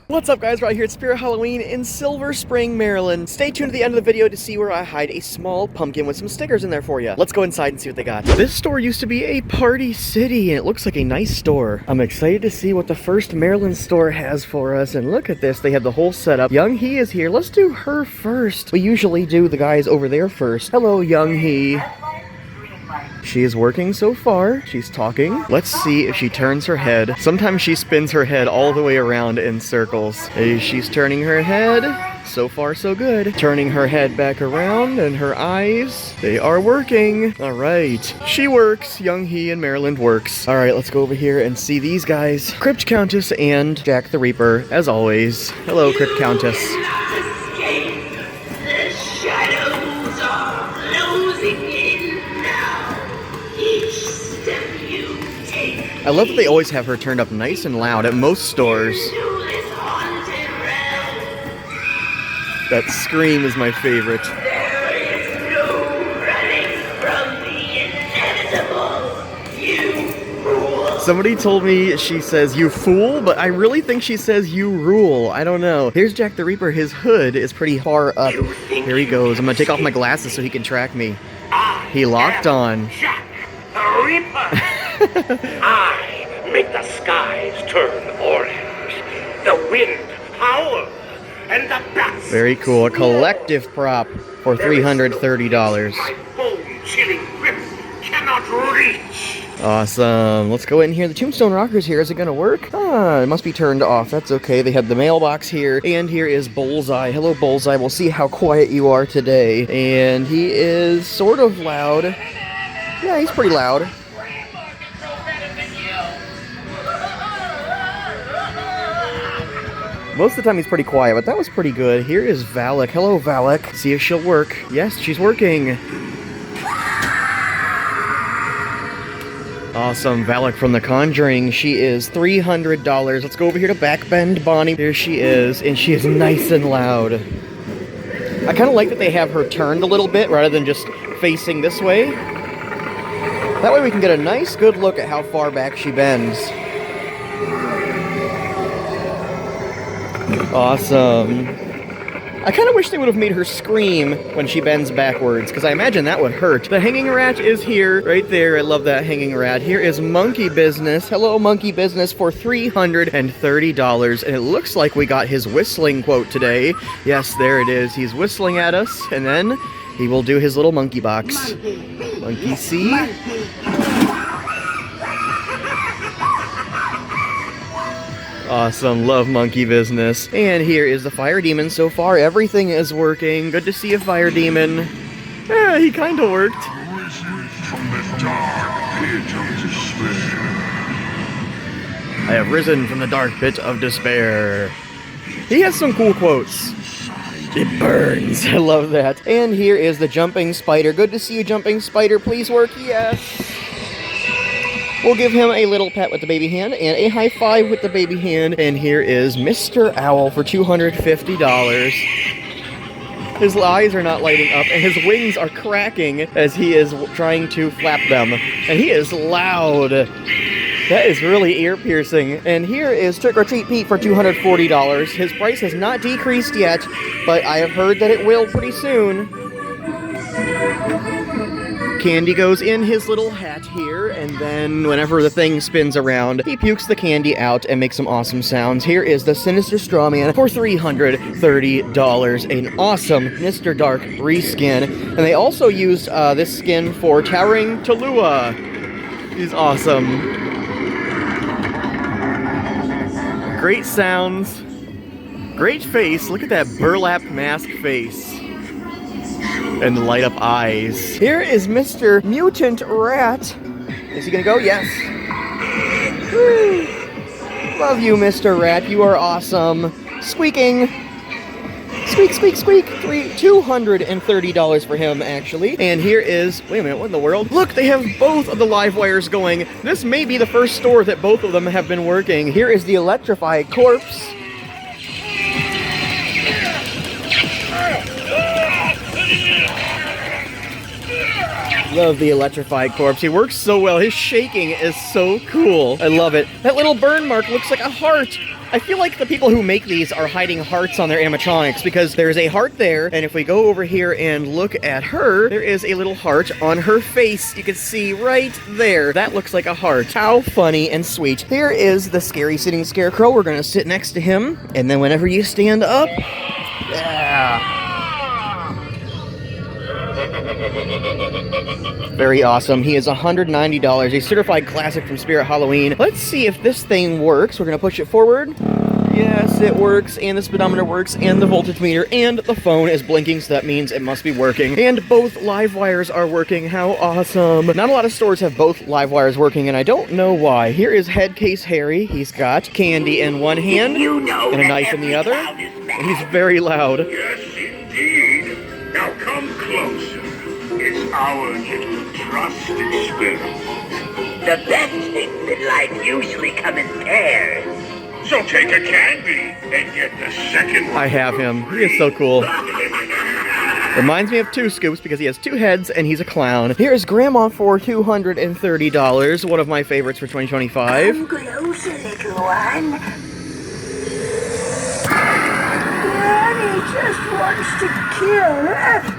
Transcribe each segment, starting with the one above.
What's up, guys? Right here at Spirit Halloween in Silver Spring, Maryland. Stay tuned to the end of the video to see where I hide a small pumpkin with some stickers in there for you. Let's go inside and see what they got. This store used to be a party city, and it looks like a nice store. I'm excited to see what the first Maryland store has for us, and look at this. They have the whole setup. Young Hee is here. Let's do her first. We usually do the guys over there first. Hello, Young Hee. She is working so far. She's talking. Let's see if she turns her head. Sometimes she spins her head all the way around in circles. Hey, she's turning her head. So far, so good. Turning her head back around and her eyes. They are working. All right. She works. Young Hee in Maryland works. All right, let's go over here and see these guys. Crypt Countess and Jack the Reaper, as always. Hello, Crypt Countess. I love that they always have her turned up nice and loud at most stores. That scream is my favorite. Somebody told me she says, "You fool," but I really think she says, "You rule." I don't know. Here's Jack the Reaper. His hood is pretty far up. Here he goes. I'm gonna take off my glasses so he can track me. He locked on. Jack the Reaper. I make the skies turn orange, the wind howl, and the bats. Very cool. A collective prop for $330. My bone-chilling grip cannot reach. Awesome. Let's go in here. The tombstone rockers here. Is it going to work? It must be turned off. That's okay. They have the mailbox here. And here is Bullseye. Hello, Bullseye. We'll see how quiet you are today. And he is sort of loud. Yeah, he's pretty loud. Most of the time he's pretty quiet, but that was pretty good. Here is Valak. Hello, Valak. See if she'll work. Yes, she's working. Awesome. Valak from The Conjuring. She is $300. Let's go over here to Backbend Bonnie. There she is, and she is nice and loud. I kind of like that they have her turned a little bit rather than just facing this way. That way we can get a nice, good look at how far back she bends. Awesome. I kind of wish they would have made her scream when she bends backwards, because I imagine that would hurt. The hanging rat is here, right there. I love that hanging rat. Here is Monkey Business. Hello, Monkey Business, for $330. And it looks like we got his whistling quote today. Yes, there it is. He's whistling at us, and then he will do his little monkey box. Monkey see. Awesome, love Monkey Business. And here is the Fire Demon. So far, everything is working. Good to see you, Fire Demon. Yeah, he kind of worked. I have risen from the dark pit of despair. He has some cool quotes. It burns. I love that. And here is the Jumping Spider. Good to see you, Jumping Spider. Please work. Yes. We'll give him a little pat with the baby hand and a high five with the baby hand. And here is Mr. Owl for $250. His eyes are not lighting up, and his wings are cracking as he is trying to flap them. And he is loud. That is really ear-piercing. And here is Trick or Treat Pete for $240. His price has not decreased yet, but I have heard that it will pretty soon. Candy goes in his little hat here, and then whenever the thing spins around, he pukes the candy out and makes some awesome sounds. Here is the Sinister Strawman for $330. An awesome Mr. Dark reskin. And they also used this skin for Towering Tallulah. He's awesome. Great sounds. Great face. Look at that burlap mask face. And the light up eyes. Here is Mr. Mutant Rat. Is he gonna go? Yes. Woo. Love you, Mr. Rat. You are awesome. Squeaking. Squeak, squeak, squeak. $230 for him, actually. And here is, wait a minute, what in the world? Look, they have both of the live wires going. This may be the first store that both of them have been working. Here is the Electrified Corpse. Love the electrified corpse. He works so well. His shaking is so cool. I love it. That little burn mark looks like a heart. I feel like the people who make these are hiding hearts on their animatronics because there's a heart there, and if we go over here and look at her, there is a little heart on her face. You can see right there. That looks like a heart. How funny and sweet. Here is the scary sitting scarecrow. We're gonna sit next to him, and then whenever you stand up, yeah. Very awesome. He is $190, a certified classic from Spirit Halloween. Let's see if this thing works. We're gonna push it forward. Yes, it works, and the speedometer works, and the voltage meter, and the phone is blinking, so that means it must be working. And both live wires are working. How awesome. Not a lot of stores have both live wires working, and I don't know why. Here is Headcase Harry. He's got candy in one hand and a knife in the other, and he's very loud. Yes, indeed. Now come closer. It's our little trusted spirit. The best things in life usually come in pairs. So take a candy and get the second one. I have him. He is so cool. Reminds me of Two Scoops because he has two heads and he's a clown. Here's Grandma for $230, one of my favorites for 2025. Come closer, little one. Granny just wants to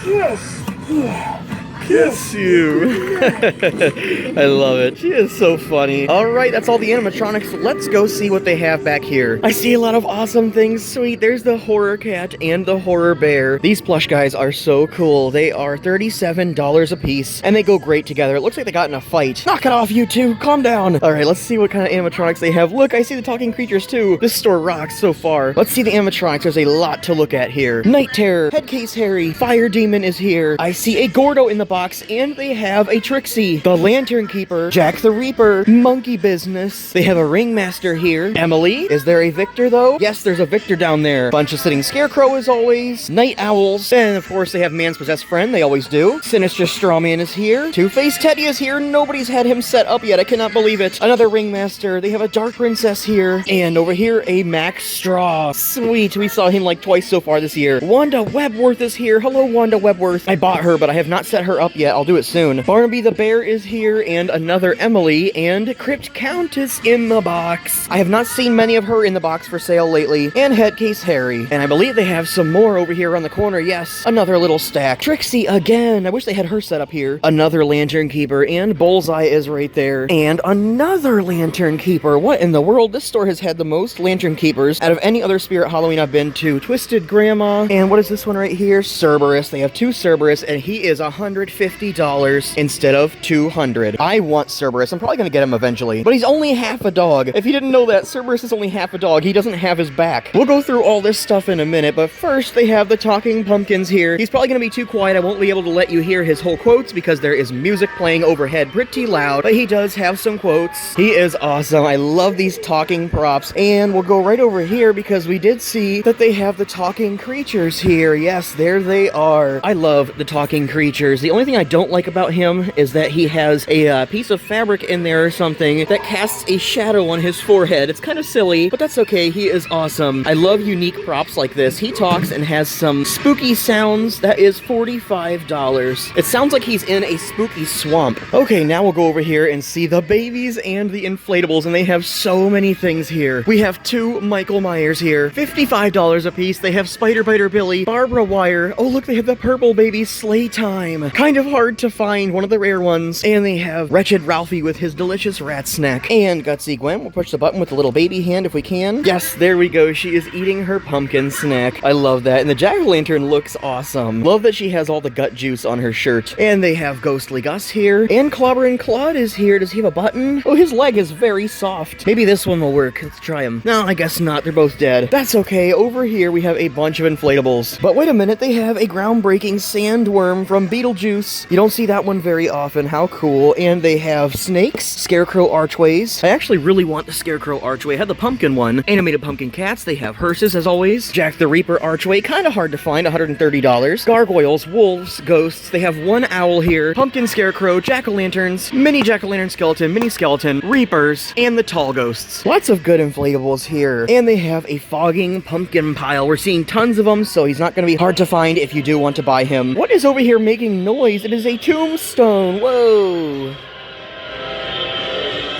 kiss. Yeah. Kiss you. I love it. She is so funny. All right, that's all the animatronics. Let's go see what they have back here. I see a lot of awesome things. Sweet. There's the horror cat and the horror bear. These plush guys are so cool. They are $37 a piece, and they go great together. It looks like they got in a fight. Knock it off, you two. Calm down. All right, let's see what kind of animatronics they have. Look, I see the talking creatures too. This store rocks so far. Let's see the animatronics. There's a lot to look at here. Night Terror, Headcase Harry, Fire Demon is here. I see a Gordo in the box, and they have a Trixie, the Lantern Keeper, Jack the Reaper, Monkey Business. They have a Ringmaster here. Emily, is there a Victor though? Yes, there's a Victor down there. Bunch of Sitting Scarecrow as always. Night Owls, and of course they have Man's Possessed Friend. They always do. Sinister Strawman is here. Two-Faced Teddy is here. Nobody's had him set up yet. I cannot believe it. Another Ringmaster. They have a Dark Princess here, and over here a Max Straw. Sweet. We saw him like twice so far this year. Wanda Webworth is here. Hello, Wanda Webworth. I bought her, but I have not set her up yet. I'll do it soon. Barnaby the Bear is here, and another Emily, and Crypt Countess in the box. I have not seen many of her in the box for sale lately. And Headcase Harry. And I believe they have some more over here on the corner. Yes, another little stack. Trixie again. I wish they had her set up here. Another Lantern Keeper, and Bullseye is right there. And another Lantern Keeper. What in the world? This store has had the most Lantern Keepers out of any other Spirit Halloween I've been to. Twisted Grandma. And what is this one right here? Cerberus. They have two Cerberus, and he is $150 instead of $200. I want Cerberus. I'm probably going to get him eventually, but he's only half a dog. If you didn't know that, Cerberus is only half a dog. He doesn't have his back. We'll go through all this stuff in a minute, but first they have the talking pumpkins here. He's probably going to be too quiet. I won't be able to let you hear his whole quotes because there is music playing overhead pretty loud, but he does have some quotes. He is awesome. I love these talking props, and we'll go right over here because we did see that they have the talking creatures here. Yes, there they are. I love the talking creatures. The only thing I don't like about him is that he has a piece of fabric in there or something that casts a shadow on his forehead. It's kind of silly, but that's okay. He is awesome. I love unique props like this. He talks and has some spooky sounds. That is $45. It sounds like he's in a spooky swamp. Okay, now we'll go over here and see the babies and the inflatables, and they have so many things here. We have two Michael Myers here, $55 a piece. They have Spider Biter Billy, Barbara Wire. Oh, look, they have the purple baby Slay Time. Kind of hard to find, one of the rare ones. And they have Wretched Ralphie with his delicious rat snack. And Gutsy Gwen. We'll push the button with the little baby hand if we can. Yes, there we go. She is eating her pumpkin snack. I love that. And the jack-o'-lantern looks awesome. Love that she has all the gut juice on her shirt. And they have Ghostly Gus here. And Clobberin' Claude is here. Does he have a button? Oh, his leg is very soft. Maybe this one will work. Let's try him. No, I guess not. They're both dead. That's okay. Over here we have a bunch of inflatables. But wait a minute. They have a groundbreaking sandworm from Beetlejuice. You don't see that one very often. How cool. And they have snakes, scarecrow archways. I actually really want the scarecrow archway. I had the pumpkin one. Animated pumpkin cats. They have hearses as always. Jack the Reaper archway. Kind of hard to find. $130. Gargoyles, wolves, ghosts. They have one owl here. Pumpkin scarecrow, jack-o'-lanterns, mini jack-o'-lantern skeleton, mini skeleton, reapers, and the tall ghosts. Lots of good inflatables here. And they have a fogging pumpkin pile. We're seeing tons of them, so he's not going to be hard to find if you do want to buy him. What is over here making noise? noise. It is a tombstone. Whoa.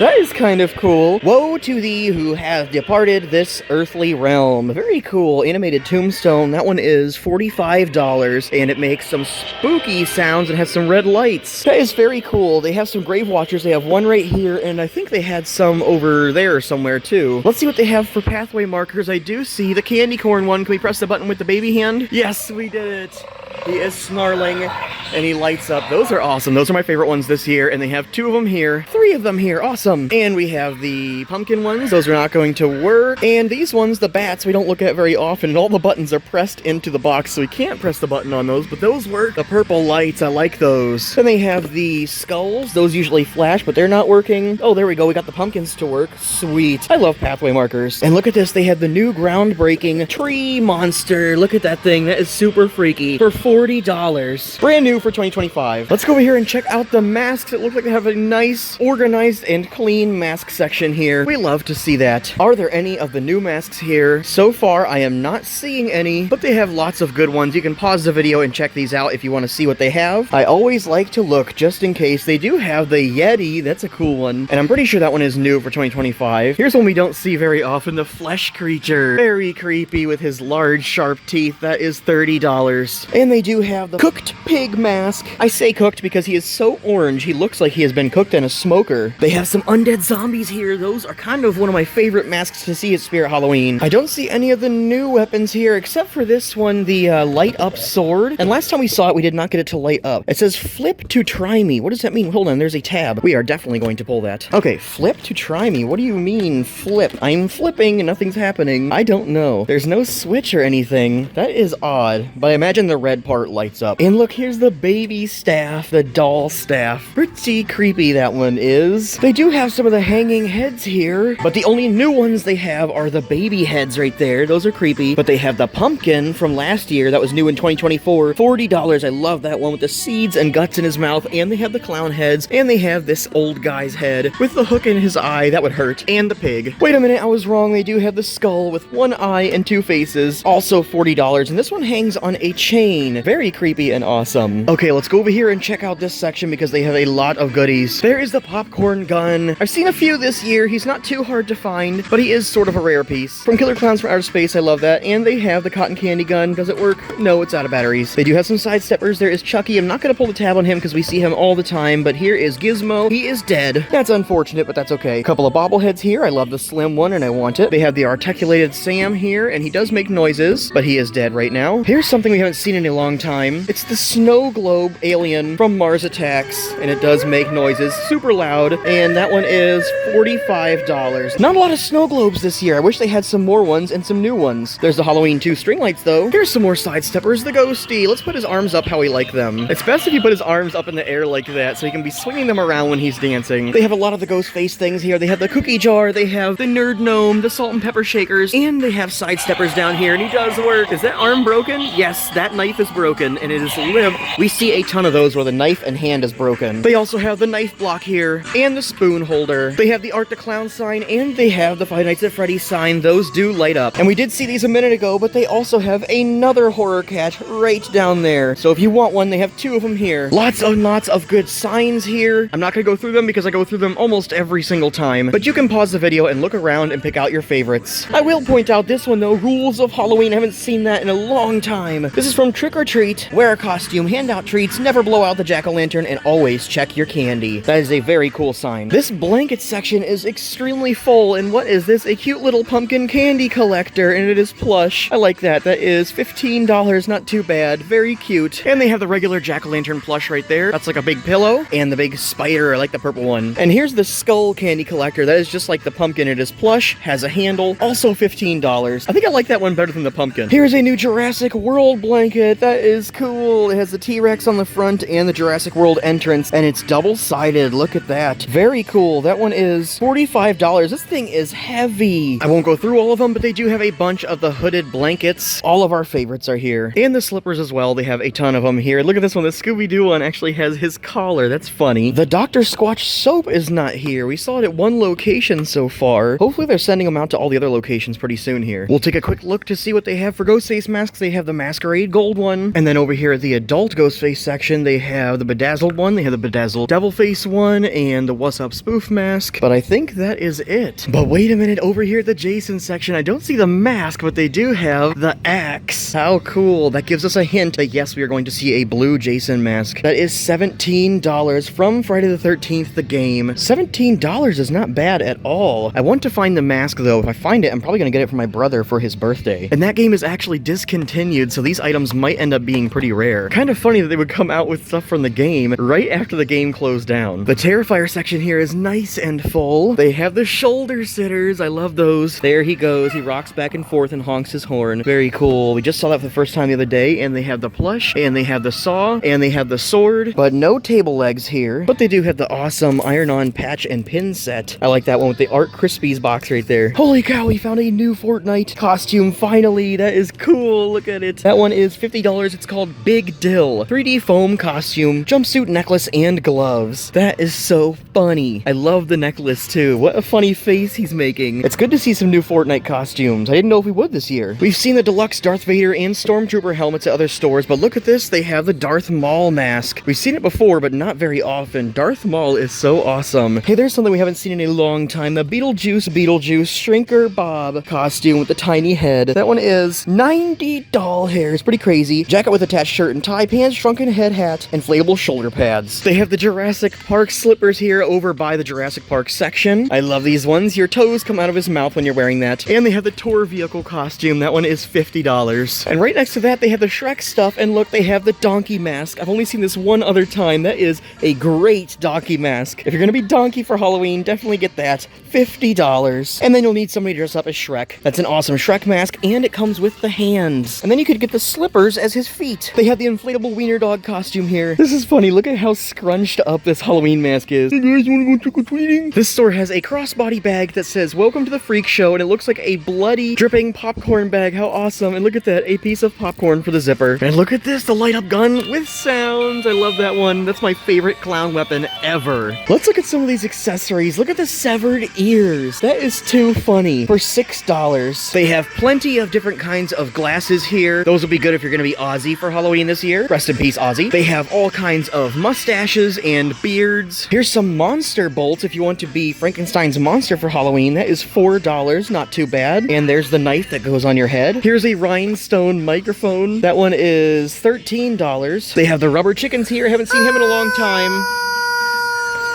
That is kind of cool. Woe to thee who have departed this earthly realm. Very cool. Animated tombstone. That one is $45, and it makes some spooky sounds and has some red lights. That is very cool. They have some grave watchers. They have one right here, and I think they had some over there somewhere too. Let's see what they have for pathway markers. I do see the candy corn one. Can we press the button with the baby hand? Yes, we did it. He is snarling, and he lights up. Those are awesome. Those are my favorite ones this year, and they have 2 of them here. 3 of them here. Awesome. And we have the pumpkin ones. Those are not going to work. And these ones, the bats, we don't look at very often, and all the buttons are pressed into the box, so we can't press the button on those, but those work. The purple lights, I like those. Then they have the skulls. Those usually flash, but they're not working. Oh, there we go. We got the pumpkins to work. Sweet. I love pathway markers. And look at this. They have the new groundbreaking tree monster. Look at that thing. That is super freaky. For $40. Brand new for 2025. Let's go over here and check out the masks. It looks like they have a nice, organized, and clean mask section here. We love to see that. Are there any of the new masks here? So far, I am not seeing any, but they have lots of good ones. You can pause the video and check these out if you want to see what they have. I always like to look just in case. They do have the Yeti. That's a cool one. And I'm pretty sure that one is new for 2025. Here's one we don't see very often. The flesh creature. Very creepy with his large, sharp teeth. That is $30. And they do have the cooked pig mask. I say cooked because he is so orange. He looks like he has been cooked in a smoker. They have some undead zombies here. Those are kind of one of my favorite masks to see at Spirit Halloween. I don't see any of the new weapons here except for this one, the light up sword. And last time we saw it, we did not get it to light up. It says flip to try me. What does that mean? Hold on, there's a tab. We are definitely going to pull that. Okay, flip to try me. What do you mean flip? I'm flipping and nothing's happening. I don't know. There's no switch or anything. That is odd, but I imagine the red part lights up. And look, here's the baby staff, the doll staff. Pretty creepy that one is. They do have some of the hanging heads here, but the only new ones they have are the baby heads right there. Those are creepy, but they have the pumpkin from last year that was new in 2024. $40. I love that one with the seeds and guts in his mouth, and they have the clown heads, and they have this old guy's head with the hook in his eye. That would hurt. And the pig. Wait a minute, I was wrong. They do have the skull with one eye and 2 faces. Also $40, and this one hangs on a chain. Very creepy and awesome. Okay, let's go over here and check out this section because they have a lot of goodies. There is the popcorn gun. I've seen a few this year. He's not too hard to find, but he is sort of a rare piece. From Killer Clowns from Outer Space, I love that. And they have the cotton candy gun. Does it work? No, it's out of batteries. They do have some sidesteppers. There is Chucky. I'm not going to pull the tab on him because we see him all the time, but here is Gizmo. He is dead. That's unfortunate, but that's okay. A couple of bobbleheads here. I love the slim one and I want it. They have the articulated Sam here, and he does make noises, but he is dead right now. Here's something we haven't seen in a long time. It's the snow globe alien from Mars Attacks, and it does make noises super loud, and that one is $45. Not a lot of snow globes this year. I wish they had some more ones and some new ones. There's the Halloween 2 string lights though. Here's some more sidesteppers. The Ghosty. Let's put his arms up how we like them. It's best if you put his arms up in the air like that so he can be swinging them around when he's dancing. They have a lot of the ghost face things here. They have the cookie jar, they have the nerd gnome, the salt and pepper shakers, and they have sidesteppers down here, and he does work. Is that arm broken? Yes, that knife is broken, and it is limp. We see a ton of those where the knife and hand is broken. They also have the knife block here, and the spoon holder. They have the Art the Clown sign, and they have the Five Nights at Freddy's sign. Those do light up. And we did see these a minute ago, but they also have another horror cat right down there. So if you want one, they have 2 of them here. Lots of good signs here. I'm not gonna go through them because I go through them almost every single time, but you can pause the video and look around and pick out your favorites. I will point out this one though, Rules of Halloween. I haven't seen that in a long time. This is from Trick or Treat. Wear a costume, hand out treats, never blow out the jack-o'-lantern, and always check your candy. That is a very cool sign. This blanket section is extremely full, and what is this? A cute little pumpkin candy collector, and it is plush. I like that. That is $15, not too bad. Very cute. And they have the regular jack-o'-lantern plush right there. That's like a big pillow, and the big spider. I like the purple one. And here's the skull candy collector. That is just like the pumpkin. It is plush, has a handle, also $15. I think I like that one better than the pumpkin. Here's a new Jurassic World blanket. That is cool. It has the T-Rex on the front and the Jurassic World entrance, and it's double-sided. Look at that. Very cool. That one is $45. This thing is heavy. I won't go through all of them, but they do have a bunch of the hooded blankets. All of our favorites are here. And the slippers as well. They have a ton of them here. Look at this one. The Scooby-Doo one actually has his collar. That's funny. The Dr. Squatch soap is not here. We saw it at one location so far. Hopefully they're sending them out to all the other locations pretty soon here. We'll take a quick look to see what they have for ghost face masks. They have the Masquerade Gold one. one. And then over here at the adult Ghostface section, they have the bedazzled one, they have the bedazzled devil face one, and the What's Up spoof mask. But I think that is it. But wait a minute, over here at the Jason section, I don't see the mask, but they do have the axe. How cool. That gives us a hint that yes, we are going to see a blue Jason mask. That is $17 from Friday the 13th, the game. $17 is not bad at all. I want to find the mask though. If I find it, I'm probably going to get it for my brother for his birthday. And that game is actually discontinued, so these items might end up being pretty rare. Kind of funny that they would come out with stuff from the game right after the game closed down. The Terrifier section here is nice and full. They have the shoulder sitters. I love those. There he goes. He rocks back and forth and honks his horn. Very cool. We just saw that for the first time the other day, and they have the plush, and they have the saw, and they have the sword, but no table legs here. But they do have the awesome iron-on patch and pin set. I like that one with the Art Crispies box right there. Holy cow, we found a new Fortnite costume, finally. That is cool. Look at it. That one is $50. It's called Big Dill. 3D foam costume, jumpsuit, necklace, and gloves. That is so funny. I love the necklace too. What a funny face he's making. It's good to see some new Fortnite costumes. I didn't know if we would this year. We've seen the deluxe Darth Vader and Stormtrooper helmets at other stores, but look at this. They have the Darth Maul mask. We've seen it before, but not very often. Darth Maul is so awesome. Hey, there's something we haven't seen in a long time. The Beetlejuice Shrinker Bob costume with the tiny head. That one is 90 doll hairs. Pretty crazy. Jacket with attached shirt and tie, pants, shrunken head hat, inflatable shoulder pads. They have the Jurassic Park slippers here over by the Jurassic Park section. I love these ones. Your toes come out of his mouth when you're wearing that. And they have the tour vehicle costume. That one is $50. And right next to that, they have the Shrek stuff. And look, they have the donkey mask. I've only seen this one other time. That is a great donkey mask. If you're gonna be Donkey for Halloween, definitely get that. $50. And then you'll need somebody to dress up as Shrek. That's an awesome Shrek mask, and it comes with the hands. And then you could get the slippers as his feet. They have the inflatable wiener dog costume here. This is funny. Look at how scrunched up this Halloween mask is. Hey guys, wanna go trick-or-treating? This store has a crossbody bag that says, "Welcome to the Freak Show," and it looks like a bloody, dripping popcorn bag. How awesome. And look at that, a piece of popcorn for the zipper. And look at this, the light-up gun with sounds. I love that one. That's my favorite clown weapon ever. Let's look at some of these accessories. Look at the severed ears. That is too funny. For $6. They have plenty of different kinds of glasses here. Those will be good if you're gonna be Ozzy for Halloween this year. Rest in peace, Ozzy. They have all kinds of mustaches and beards. Here's some monster bolts if you want to be Frankenstein's monster for Halloween. That is $4, not too bad. And there's the knife that goes on your head. Here's a rhinestone microphone. That one is $13. They have the rubber chickens here. I haven't seen him in a long time.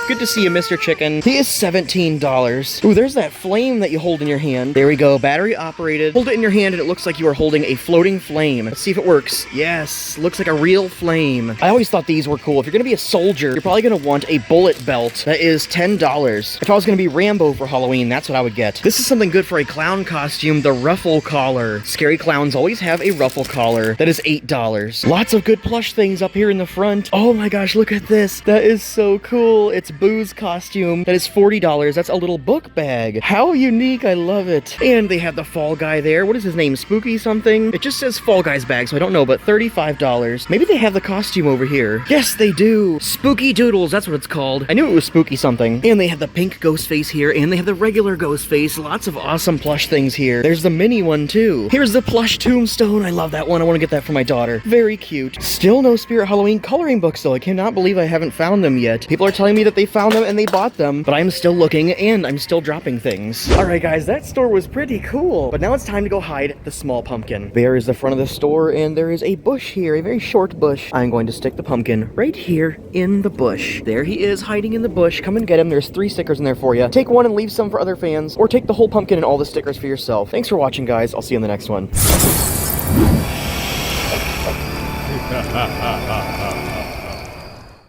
Good to see you, Mr. Chicken. He is $17. Ooh, there's that flame that you hold in your hand. There we go, battery operated. Hold it in your hand and it looks like you are holding a floating flame. Let's see if it works. Yes, looks like a real flame. I always thought these were cool. If you're gonna be a soldier, you're probably gonna want a bullet belt. That is $10. If I was gonna be Rambo for Halloween, that's what I would get. This is something good for a clown costume, the ruffle collar. Scary clowns always have a ruffle collar. That is $8. Lots of good plush things up here in the front. Oh my gosh, look at this. That is so cool. It's Boo's costume. That is $40. That's a little book bag. How unique. I love it. And they have the Fall Guy there. What is his name? Spooky something? It just says Fall Guy's bag, so I don't know, but $35. Maybe they have the costume over here. Yes, they do. Spooky Doodles. That's what it's called. I knew it was spooky something. And they have the pink ghost face here, and they have the regular ghost face. Lots of awesome plush things here. There's the mini one, too. Here's the plush tombstone. I love that one. I want to get that for my daughter. Very cute. Still no Spirit Halloween coloring books, though. I cannot believe I haven't found them yet. People are telling me that they found them and they bought them, but I'm still looking and I'm still dropping things. All right, guys, that store was pretty cool, but now it's time to go hide the small pumpkin. There is the front of the store, and there is a bush here, a very short bush. I'm going to stick the pumpkin right here in the bush. There he is, hiding in the bush. Come and get him. There's 3 stickers in there for you. Take one and leave some for other fans, or take the whole pumpkin and all the stickers for yourself. Thanks for watching, guys. I'll see you in the next one.